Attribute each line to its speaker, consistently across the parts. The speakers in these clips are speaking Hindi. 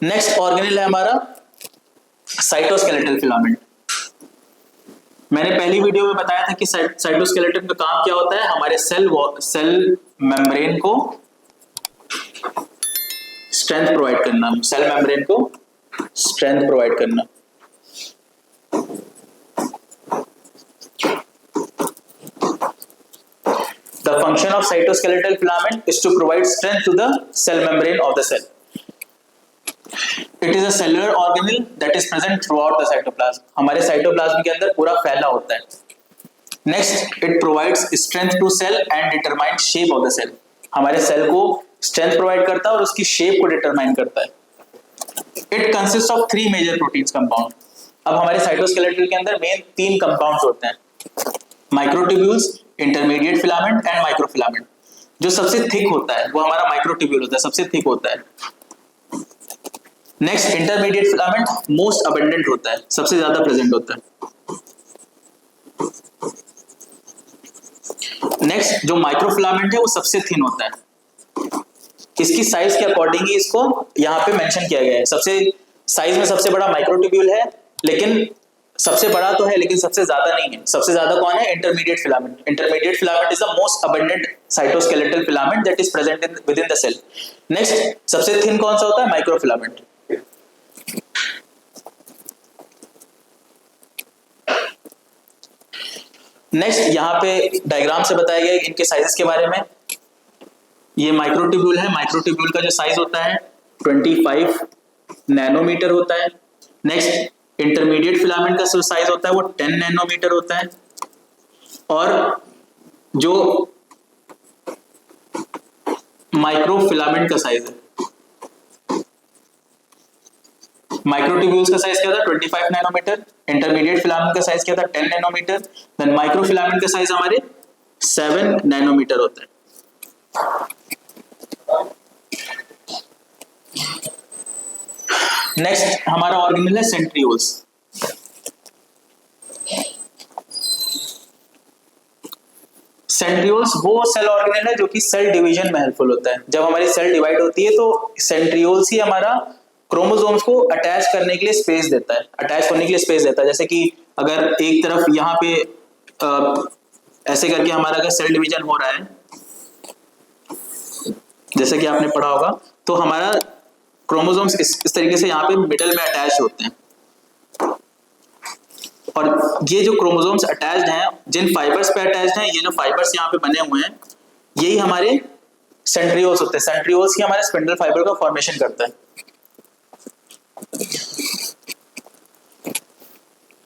Speaker 1: नेक्स्ट ऑर्गेनेल है हमारा साइटोस्केलेटल फिलामेंट। मैंने पहली वीडियो में बताया था कि साइटोस्केलेटन का काम क्या होता है, हमारे सेल मेम्ब्रेन को स्ट्रेंथ प्रोवाइड करना, सेल मेम्ब्रेन को स्ट्रेंथ प्रोवाइड करना। The function of cytoskeletal filament is to provide strength to the cell membrane of the cell. It is a cellular organelle that is present throughout the cytoplasm. हमारे साइटोप्लाज्म के अंदर पूरा फैला होता है। Next, it provides strength to cell and determines shape of the cell. हमारे सेल को स्ट्रेंथ प्रोवाइड करता है और उसकी शेप को डिटरमाइन करता है। It consists of 3 major proteins compound. अब हमारे साइटोस्केलेटल के अंदर मेन 3 कंपाउंड्स होते हैं, microtubules, intermediate filament and microfilament. जो सबसे थिक होता है वो हमारा माइक्रोट्यूब्यूल होता है, सबसे थिक होता है। Next, intermediate filament most abundant होता है, सबसे ज्यादा प्रेजेंट होता है। नेक्स्ट, जो माइक्रोफिलामेंट है वो सबसे थिन होता है। इसकी साइज के अकॉर्डिंग ही इसको यहाँ पे मेंशन किया गया है। सबसे साइज में सबसे बड़ा माइक्रोट्यूब्यूल है, लेकिन सबसे बड़ा तो है लेकिन सबसे ज्यादा नहीं है। सबसे ज्यादा कौन है? Intermediate filament. Intermediate filament is the most abundant cytoskeletal filament that is present within the cell. Next, सबसे थिन कौन सा होता है? माइक्रोफिलामेंट। नेक्स्ट, यहाँ पे डायग्राम से बताया गया है इनके साइजेस के बारे में। ये माइक्रोट्यूब्यूल है, माइक्रोट्यूब्यूल का जो साइज होता है 25 नैनोमीटर होता है। नेक्स्ट, इंटरमीडिएट फिलामेंट का जो साइज होता है वो 10 नैनोमीटर होता है। और जो माइक्रोफिलामेंट का साइज है, माइक्रोट्यूब्यूल्स का साइज क्या था? 25 नैनोमीटर। इंटरमीडिएट फिलामेंट का साइज क्या था? 10 नैनोमीटर। देन माइक्रोफिलामेंट का साइज हमारे 7 नैनोमीटर होता है। नेक्स्ट हमारा ऑर्गेनेल है सेंट्रियोल्स। सेंट्रियोल्स वो सेल ऑर्गेनेल है जो कि सेल डिवीजन में हेल्पफुल होता है। जब हमारी सेल डिवाइड होती है तो सेंट्रियोल्स ही हमारा क्रोमोसोम्स को अटैच करने के लिए स्पेस देता है, अटैच करने के लिए स्पेस देता है। जैसे कि अगर एक तरफ यहाँ पे ऐसे करके हमारा अगर सेल डिवीजन हो रहा है, जैसे कि आपने पढ़ा होगा, तो हमारा क्रोमोसोम्स इस तरीके से यहाँ पे मिडल में अटैच होते हैं। और ये जो क्रोमोसोम्स अटैच्ड हैं, जिन फाइबर्स पे अटैच्ड हैं, ये जो फाइबर्स यहाँ पे बने हुए हैं, यही हमारे सेंट्रियोल्स होते हैं। सेंट्रियोल्स ही हमारे स्पिंडल फाइबर का फॉर्मेशन करता है।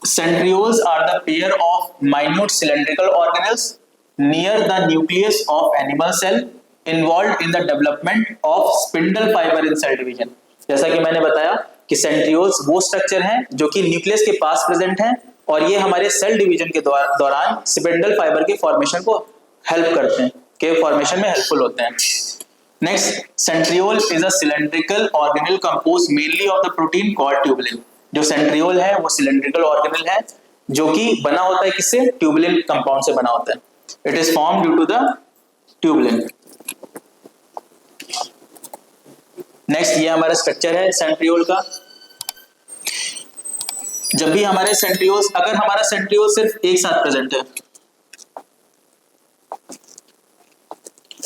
Speaker 1: Centrioles are the pair of minute cylindrical organelles near the nucleus of animal cell involved in the development of spindle fiber in cell division। जैसा कि मैंने बताया कि सेंट्रियोल्स वो स्ट्रक्चर हैं जो कि न्यूक्लियस के पास प्रेजेंट हैं और ये हमारे सेल डिवीजन के दौरान स्पिंडल फाइबर के फॉर्मेशन को हेल्प करते हैं, के फॉर्मेशन में हेल्पफुल होते हैं। Next, centriole is a cylindrical organelle composed mainly of the protein called tubulin. जो सेंट्रियोल है वो सिलेंड्रिकल ऑर्गेनेल है जो कि बना होता है किससे? ट्यूबुलिन कंपाउंड से बना होता है। It is form due to the tubulin. Next, ये हमारा स्ट्रक्चर है सेंट्रियोल का। जब भी हमारे सेंट्रियोल्स, अगर हमारा सेंट्रियोल सिर्फ एक साथ प्रेजेंट है,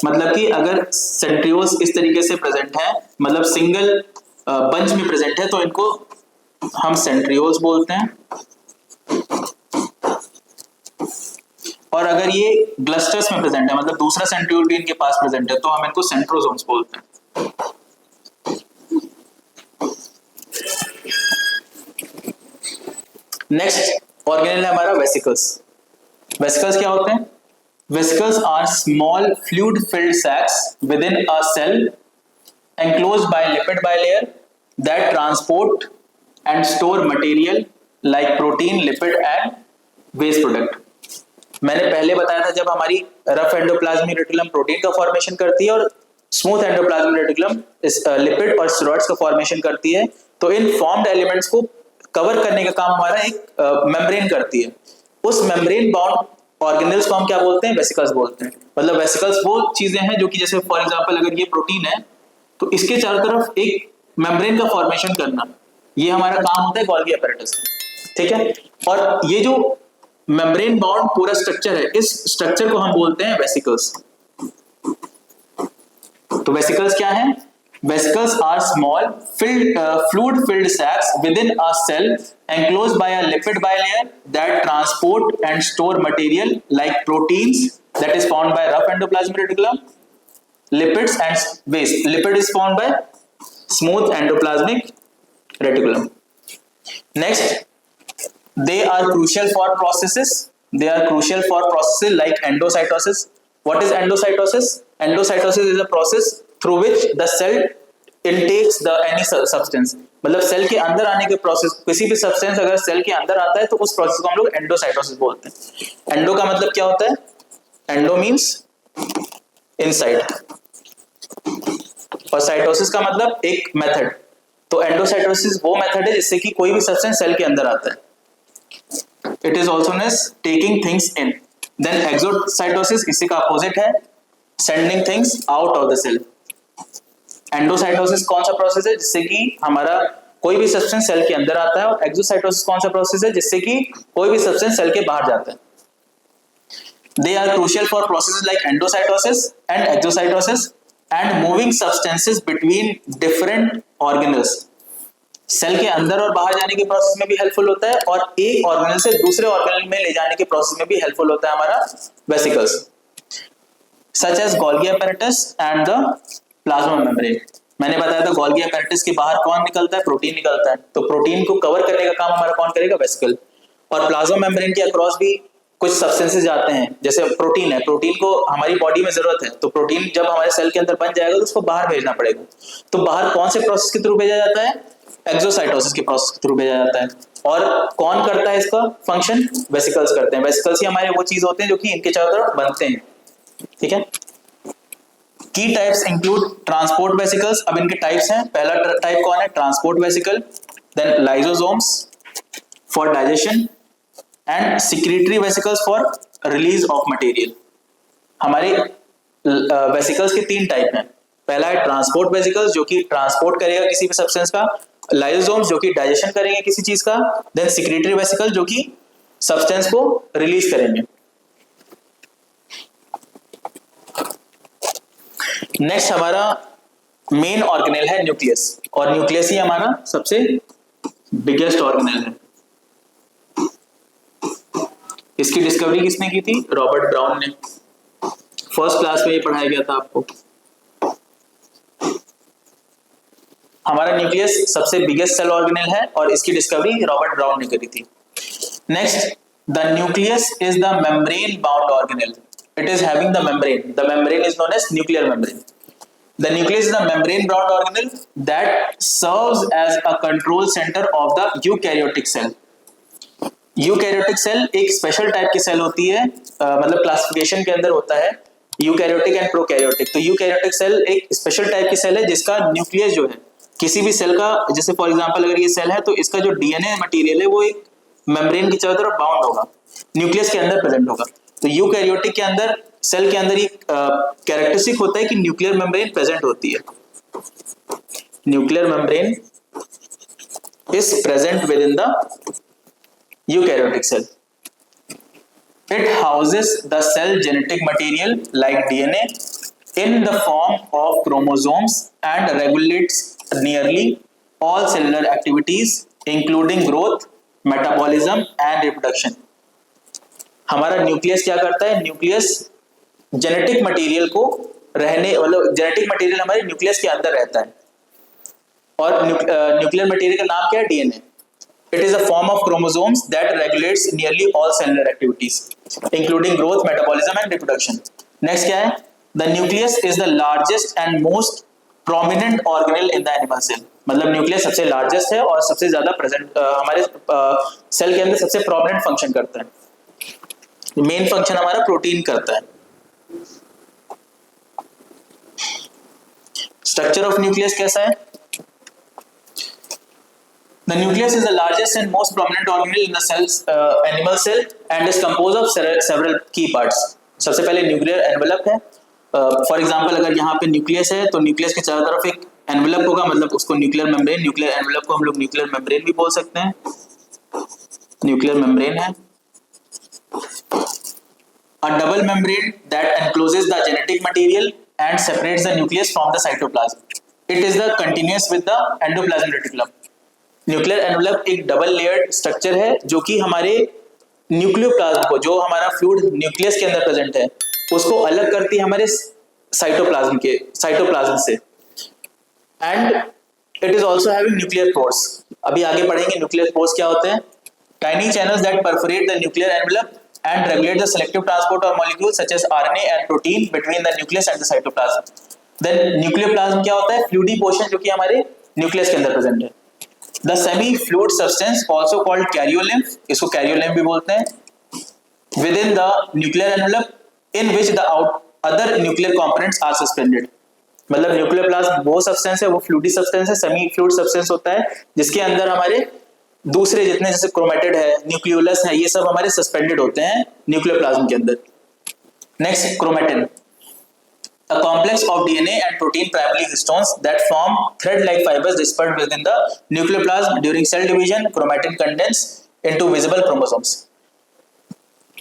Speaker 1: मतलब कि अगर सेंट्रियोल्स इस तरीके से प्रेजेंट है, मतलब सिंगल बंच में प्रेजेंट है, तो इनको हम सेंट्रियोल्स बोलते हैं। और अगर ये क्लस्टर्स में प्रेजेंट है, मतलब दूसरा सेंट्रियोल भी इनके पास प्रेजेंट है, तो हम इनको सेंट्रोसोम्स बोलते हैं। नेक्स्ट ऑर्गेनेल है हमारा वेसिकल्स। वेसिकल्स क्या होते हैं? Vesicles are small fluid-filled sacs within a cell enclosed by lipid bilayer that transport and store material like protein, lipid and waste product। मैंने पहले बताया था जब हमारी रफ एंडोप्लाज्मिक रेटिकुलम प्रोटीन का फॉर्मेशन करती है और स्मूथ एंडोप्लाज्मिक रेटिकुलम लिपिड और स्टेरॉइड्स का फॉर्मेशन करती है, तो इन फॉर्म्ड एलिमेंट्स को कवर करने का काम हमारा एक मेम्ब्रेन करती है। उस मेम्ब्रेन बाउंड ऑर्गेनेल्स को हम क्या बोलते हैं? वेसिकल्स बोलते हैं। मतलब वेसिकल्स वो चीजें हैं जो कि जैसे फॉर एग्जांपल अगर ये प्रोटीन है तो इसके चारों तरफ एक मेम्ब्रेन का फॉर्मेशन करना, ये हमारा काम होता है गोल्गी apparatus का, ठीक है। और ये जो मेम्ब्रेन बाउंड पूरा स्ट्रक्चर है, इस स्ट्रक्चर को हम बोलते हैं वेसिकल्स। तो वेसिकल्स क्या है? Vesicles are small fluid filled sacs within a cell enclosed by a lipid bilayer that transport and store material like proteins that is found by rough endoplasmic reticulum, lipids and waste. Lipid is found by smooth endoplasmic reticulum. Next, they are crucial for processes. They are crucial for processes like endocytosis. What is endocytosis? Endocytosis is a process through which the cell intakes the any substance. मतलब सेल के अंदर आने के प्रोसेस, किसी भी सब्सटेंस अगर सेल के अंदर आता है तो उस प्रोसेस को हम लोग एंडोसाइटोसिस बोलते हैं। एंडो का मतलब क्या होता है? एंडो मींस इनसाइड, और साइटोसिस का मतलब एक मेथड। तो एंडोसाइटोसिस वो मेथड है जिससे कि कोई भी सब्सटेंस सेल के अंदर आता है। It is also known as taking things in. Then exocytosis इसी का अपोजिट है, sending things out of the cell. Endocytosis कौन सा प्रोसेस है? जिससे कि हमारा कोई भी सब्सटेंस सेल के अंदर आता है, और एक्सोसाइटोसिस कौन सा प्रोसेस है? जिससे कि कोई भी सब्सटेंस सेल के बाहर जाता है। They are crucial for processes like endocytosis and exocytosis and moving substances between different organelles. Cell के अंदर और बाहर जाने के प्रोसेस में भी हेल्पफुल होता है, और एक ऑर्गेनल से दूसरे ऑर्गेनल में ले जाने के प्रोसेस में भी हेल्पफुल होता है हमारा vesicles, such as Golgi apparatus and the plasma membrane. मैंने बताया था गोल्गी apparatus के बाहर कौन निकलता है? प्रोटीन निकलता है। तो प्रोटीन को कवर करने का काम हमारा कौन करेगा? वेसिकल। और प्लाज्मा मेम्ब्रेन के अक्रॉस भी कुछ सब्सटेंसेस जाते हैं, जैसे प्रोटीन है, प्रोटीन को हमारी बॉडी में जरूरत है, तो प्रोटीन जब हमारे सेल के अंदर बन जाएगा तो उसको बाहर भेजना पड़ेगा। तो बाहर कौन से प्रोसेस के थ्रू भेजा जाता है? एक्सोसाइटोसिस के प्रोसेस के थ्रू भेजा जाता है। और कौन करता है इसका फंक्शन? वेसिकल्स करते हैं। वेसिकल्स ही हमारे वो चीज होते हैं जो कि इनके चारों तरफ बनते हैं, ठीक है। की टाइप्स इंक्लूड ट्रांसपोर्ट वेसिकल्स। अब इनके टाइप्स हैं। पहला टाइप कौन है? Transport vesicle. Then lysosomes for digestion and secretory vesicles for release of material. हमारे वेसिकल्स के तीन टाइप हैं। पहला है ट्रांसपोर्ट वेसिकल्स जो कि ट्रांसपोर्ट करेगा किसी भी सब्सटेंस का, लाइसोसोम्स जो कि डाइजेशन करेंगे किसी चीज का, देन सिक्रीटरी वेसिकल जो कि सब्सटेंस को रिलीज करेंगे। नेक्स्ट हमारा मेन ऑर्गेनेल है न्यूक्लियस, और न्यूक्लियस ही हमारा सबसे बिगेस्ट ऑर्गेनेल है। इसकी डिस्कवरी किसने की थी? रॉबर्ट ब्राउन ने। फर्स्ट क्लास में ये पढ़ाया गया था आपको। हमारा न्यूक्लियस सबसे बिगेस्ट सेल ऑर्गेनेल है, और इसकी डिस्कवरी रॉबर्ट ब्राउन ने करी थी। Next, the nucleus is the membrane bound organelle. It is having the membrane. The membrane is known as nuclear membrane. The nucleus is the membrane bound organelle that serves as a control center of the eukaryotic cell. Eukaryotic cell एक स्पेशल टाइप की सेल होती है, मतलब क्लासिफिकेशन के अंदर होता है यूकैरियोटिक एंड प्रोकैरियोटिक। तो यूकैरियोटिक सेल एक स्पेशल टाइप की सेल है जिसका न्यूक्लियस जो है किसी भी सेल का, जैसे फॉर एग्जांपल अगर ये सेल है तो इसका जो डीएनए मटेरियल है वो एक मेम्ब्रेन की चारों तरफ बाउंड होगा, न्यूक्लियस के अंदर प्रेजेंट होगा। तो यूकैरियोटिक के अंदर सेल के अंदर एक कैरेक्टरिस्टिक होता है कि न्यूक्लियर मेम्ब्रेन प्रेजेंट होती है। Nuclear membrane is present within the eukaryotic cell. It houses the cell genetic material like DNA in the form of chromosomes and regulates nearly all cellular activities including growth, metabolism and reproduction. हमारा न्यूक्लियस क्या करता है? न्यूक्लियस जेनेटिक मटेरियल को रहने, मतलब जेनेटिक मटेरियल हमारे न्यूक्लियस के अंदर रहता है, और न्यूक्लियर मटेरियल का नाम क्या है? DNA. It is a form of chromosomes that regulates nearly all cellular activities, including growth, metabolism, and reproduction. Next क्या है? The nucleus is the largest and most prominent organelle in the animal cell. मतलब न्यूक्लियस सबसे लार्जेस्ट है और सबसे ज्यादा प्रेजेंट हमारे सेल के अंदर सबसे प्रोमिनेंट फंक्शन करता है। मेन फंक्शन हमारा प्रोटीन करता है। स्ट्रक्चर ऑफ न्यूक्लियस कैसा है? The nucleus is the largest and most prominent organelle in the cells, animal cell, and is composed of several key parts. सबसे पहले न्यूक्लियर एनवेलप है। फॉर एग्जांपल अगर यहाँ पे न्यूक्लियस है तो न्यूक्लियस के चारों तरफ एक एनवेलप होगा मतलब उसको न्यूक्लियर मेम्ब्रेन, न्यूक्लियर एनवेलप को हम लोग न्यूक्लियर मेम्ब्रेन भी बोल सकते हैं, न्यूक्लियर मेम्ब्रेन है। A double membrane that encloses the genetic material and separates the nucleus from the cytoplasm. It is the continuous with the endoplasmic reticulum. Nuclear envelope एक डबल लेयर्ड स्ट्रक्चर है जो कि हमारे न्यूक्लियोप्लाज्म को, जो हमारा फ्लूइड न्यूक्लियस के अंदर प्रेजेंट है, उसको अलग करती है हमारे साइटोप्लाज्म से। And it is also having nuclear pores. अभी आगे पढ़ेंगे न्यूक्लियर पोर्स क्या होते हैं। Tiny channels that perforate the nuclear envelope and regulate the selective transport of molecules such as RNA and protein between the nucleus and the cytoplasm. Then nucleoplasm क्या होता है? Fluidy portion जो कि हमारे न्यूक्लियस के अंदर प्रेजेंट है। The semi-fluid substance also called karyolymph, इसको karyolymph भी बोलते हैं, within the nuclear envelope in which the other nuclear components are suspended. मतलब न्यूक्लियोप्लाज्म वो सब्सटेंस है, वो फ्लूइडी सब्सटेंस है, सेमी फ्लूइड सब्सटेंस होता है जिसके अंदर हमारे दूसरे जितने जैसे क्रोमेटिड है, न्यूक्लियोलस है, ये सब हमारे सस्पेंडेड होते हैं न्यूक्लियोप्लाज्म के अंदर। Next, chromatin, a complex of DNA and protein primary histones that form thread-like fibers dispersed within the nucleoplasm during cell division. Chromatin condense into visible chromosomes.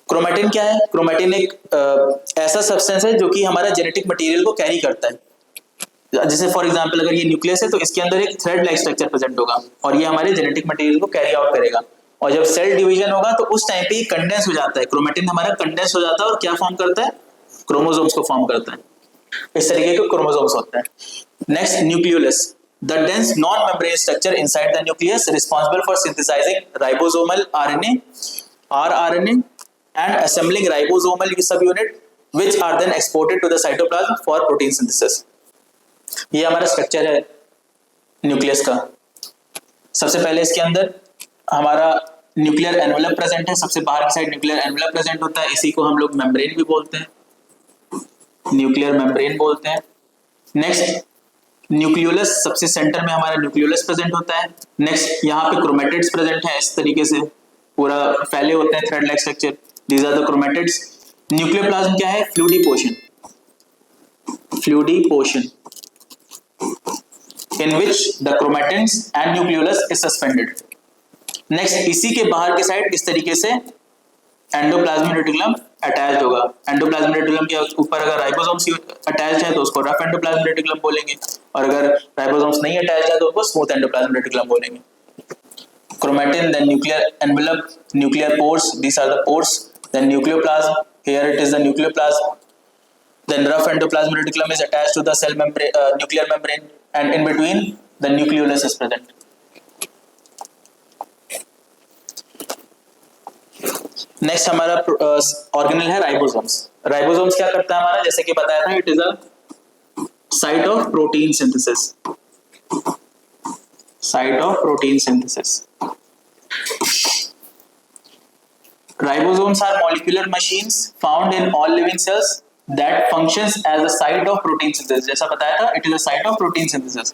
Speaker 1: Chromatin क्या है? क्रोमेटिन एक ऐसा सब्सटेंस है जो कि हमारा जेनेटिक मटेरियल को कैरी करता है। जैसे फॉर एग्जांपल अगर ये न्यूक्लियस है तो इसके अंदर एक थ्रेड लाइक स्ट्रक्चर प्रेजेंट होगा और ये हमारे जेनेटिक मटेरियल को कैरी आउट करेगा। और जब सेल डिवीजन होगा तो उस टाइम पे कंडेंस हो जाता है, क्रोमेटिन हमारा कंडेंस हो जाता है और क्या फॉर्म करता है? क्रोमोसोम्स को फॉर्म करता है। इस तरीके के क्रोमोसोम्स होते हैं। Next, nucleolus, the dense non membrane structure inside the nucleus responsible for synthesising ribosomal RNA, rRNA and assembling ribosomal subunit which are then exported to the cytoplasm for protein synthesis. ये हमारा स्ट्रक्चर है न्यूक्लियस का। सबसे पहले इसके अंदर हमारा न्यूक्लियर एनवेलप प्रेजेंट है, सबसे बाहर की साइड न्यूक्लियर एनवेलप प्रेजेंट होता है, इसी को हम लोग मेम्ब्रेन भी बोलते हैं, न्यूक्लियर मेम्ब्रेन बोलते हैं। नेक्स्ट, न्यूक्लियोलस, सबसे सेंटर में हमारा न्यूक्लियोलस प्रेजेंट होता है। नेक्स्ट, यहाँ पे क्रोमेटिड्स प्रेजेंट है, इस तरीके से पूरा फैले होते हैं thread like structure, these are the chromatids. Nucleoplasm क्या है? Fluidy portion, fluidy portion in which the chromatins and nucleolus is suspended. Next, इसी के बाहर के साइड इस तरीके से एंडोप्लाज्मिक रेटिकुलम अटैच्ड होगा। एंडोप्लाज्मिक रेटिकुलम के ऊपर अगर राइबोसोम्स अटैच्ड है तो उसको रफ एंडोप्लाज्मिक रेटिकुलम बोलेंगे, और अगर राइबोसोम्स नहीं अटैच्ड है तो उसको स्मूथ एंडोप्लाज्मिक रेटिकुलम बोलेंगे। Chromatin, then nuclear envelope, nuclear pores, these are the pores, then nucleoplasm, here it is the nucleoplasm, then rough endoplasmic reticulum is attached to the cell membrane, nuclear membrane, and in between the nucleolus is present. Next हमारा ऑर्गेनल है राइबोसोम्स। राइबोसोम्स क्या करता है हमारा? जैसे कि बताया था, it is a site of protein synthesis, site of protein synthesis. Ribosomes are molecular machines found in all living cells that functions as a site of protein synthesis. जैसा बताया था, it is a site of protein synthesis,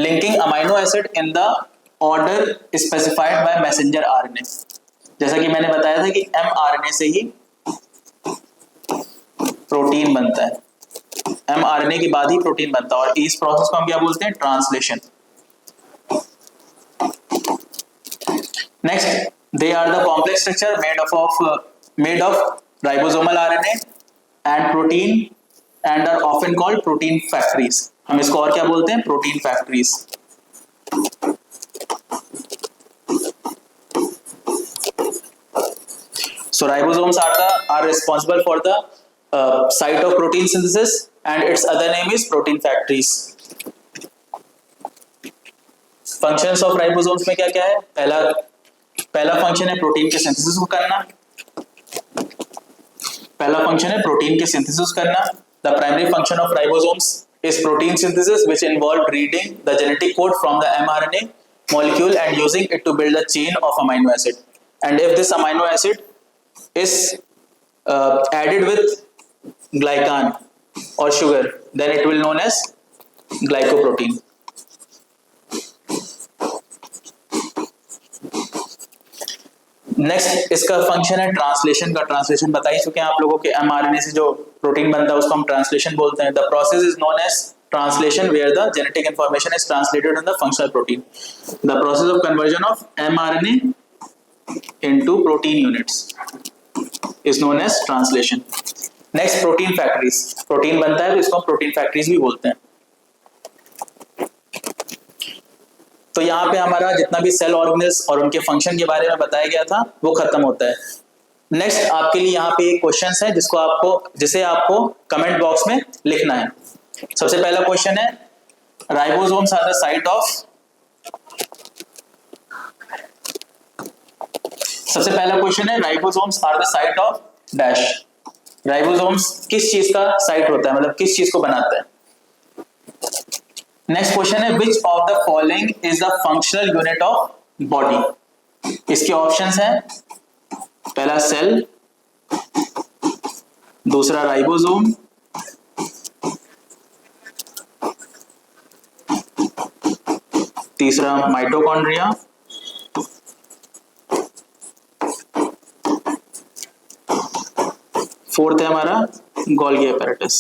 Speaker 1: linking amino acid in the order specified by messenger RNA. जैसा कि मैंने बताया था कि mRNA से ही प्रोटीन बनता है, mRNA के बाद ही प्रोटीन बनता है, और इस प्रोसेस को हम क्या बोलते हैं? Translation. Next, they are the complex structure made of ribosomal RNA and protein and are often called protein factories. हम इसको और क्या बोलते हैं? protein factories. So ribosomes are responsible for the site of protein synthesis and its other name is protein factories. Functions of ribosomes में क्या क्या है? पहला फंक्शन है प्रोटीन के सिंथेसिस को करना, पहला फंक्शन है प्रोटीन के सिंथेसिस करना। The primary function of ribosomes is protein synthesis which involve reading the genetic code from the mRNA molecule and using it to build a chain of amino acid, and if this amino acid is added with glycan or sugar, then it will known as glycoprotein. Next, इसका फंक्शन है ट्रांसलेशन का। बता ही चुके हैं आप लोगों के, mRNA से जो प्रोटीन बनता है उसको हम ट्रांसलेशन बोलते हैं। The process is known as translation where the genetic information is translated in the functional protein. The process of conversion of mRNA into protein units is known as translation. Next, protein factories. Protein बनता है तो इसको प्रोटीन फैक्ट्रीज भी बोलते हैं. तो यहाँ पे हमारा जितना भी सेल ऑर्गेनेल्स और उनके फंक्शन के बारे में बताया गया था वो खत्म होता है. नेक्स्ट आपके लिए यहाँ पे एक क्वेश्चन है जिसे आपको कमेंट बॉक्स में लिखना है. सबसे पहला क्वेश्चन है, ribosomes are the site of. सबसे पहला क्वेश्चन है, ribosomes are the site of dash. राइबोसोम्स किस चीज का साइट होता है, मतलब किस चीज को बनाता है. नेक्स्ट क्वेश्चन है, which of the following is the functional unit of body. इसके ऑप्शंस हैं, पहला सेल, दूसरा राइबोसोम, तीसरा माइटोकॉन्ड्रिया, फोर्थ है हमारा Golgi apparatus.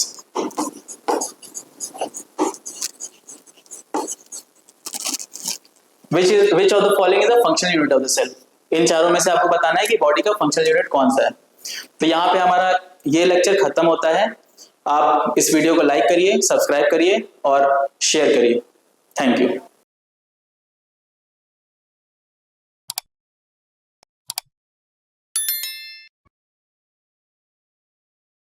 Speaker 1: Which of the following is the functional unit of the cell? इन चारों में से आपको बताना है कि बॉडी का फंक्शनल यूनिट कौन सा है. तो यहाँ पे हमारा ये लेक्चर खत्म होता है. आप इस वीडियो को लाइक करिए, सब्सक्राइब करिए और शेयर करिए. Thank you.